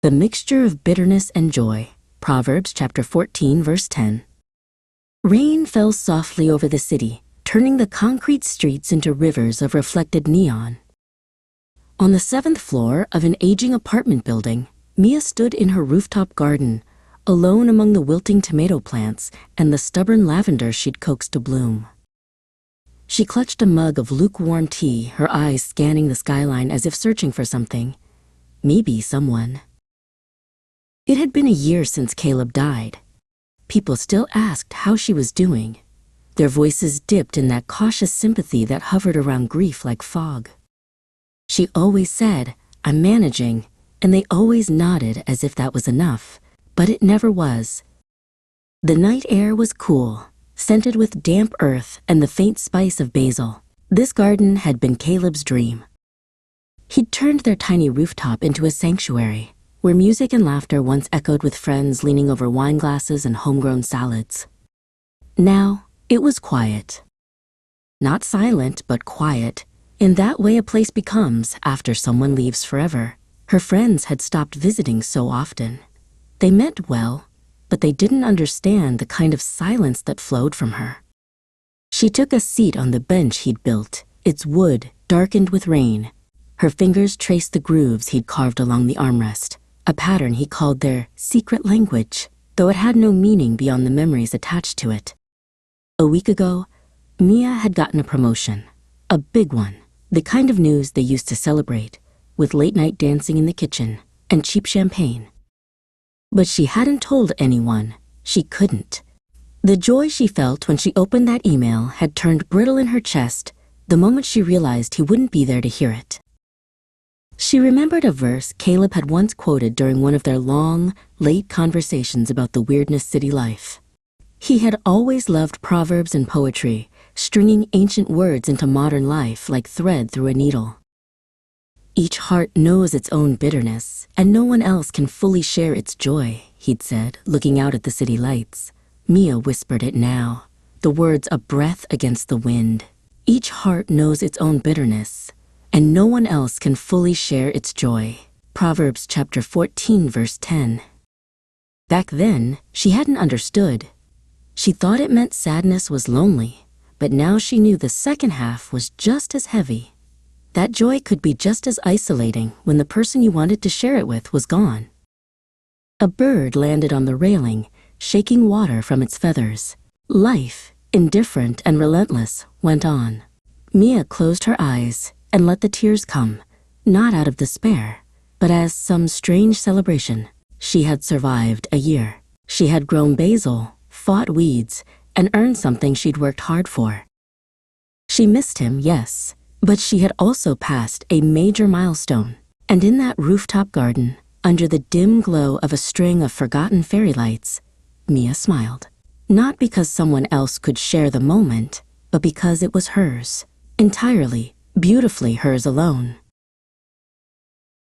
The mixture of bitterness and joy. Proverbs chapter 14, verse 10. Rain fell softly over the city, turning the concrete streets into rivers of reflected neon. On the 7th floor of an aging apartment building, Mia stood in her rooftop garden, alone among the wilting tomato plants and the stubborn lavender she'd coaxed to bloom. She clutched a mug of lukewarm tea, her eyes scanning the skyline as if searching for something. Maybe someone. It had been a year since Caleb died. People still asked how she was doing. Their voices dipped in that cautious sympathy that hovered around grief like fog. She always said, "I'm managing," and they always nodded as if that was enough, but it never was. The night air was cool, scented with damp earth and the faint spice of basil. This garden had been Caleb's dream. He'd turned their tiny rooftop into a sanctuary, where music and laughter once echoed with friends leaning over wine glasses and homegrown salads. Now, it was quiet. Not silent, but quiet, in that way a place becomes after someone leaves forever. Her friends had stopped visiting so often. They meant well, but they didn't understand the kind of silence that flowed from her. She took a seat on the bench he'd built, its wood darkened with rain. Her fingers traced the grooves he'd carved along the armrest, a pattern he called their secret language, though it had no meaning beyond the memories attached to it. A week ago, Mia had gotten a promotion, a big one, the kind of news they used to celebrate, with late-night dancing in the kitchen and cheap champagne. But she hadn't told anyone. She couldn't. The joy she felt when she opened that email had turned brittle in her chest the moment she realized he wouldn't be there to hear it. She remembered a verse Caleb had once quoted during one of their long, late conversations about the weirdness city life. He had always loved proverbs and poetry, stringing ancient words into modern life like thread through a needle. Each heart knows its own bitterness, and no one else can fully share its joy, he'd said, looking out at the city lights. Mia whispered it now, the words a breath against the wind. Each heart knows its own bitterness, and no one else can fully share its joy. Proverbs chapter 14, verse 10. Back then, she hadn't understood. She thought it meant sadness was lonely, but now she knew the second half was just as heavy. That joy could be just as isolating when the person you wanted to share it with was gone. A bird landed on the railing, shaking water from its feathers. Life, indifferent and relentless, went on. Mia closed her eyes and let the tears come, not out of despair, but as some strange celebration. She had survived a year. She had grown basil, fought weeds, and earned something she'd worked hard for. She missed him, yes, but she had also passed a major milestone. And in that rooftop garden, under the dim glow of a string of forgotten fairy lights, Mia smiled. Not because someone else could share the moment, but because it was hers, entirely, beautifully hers alone.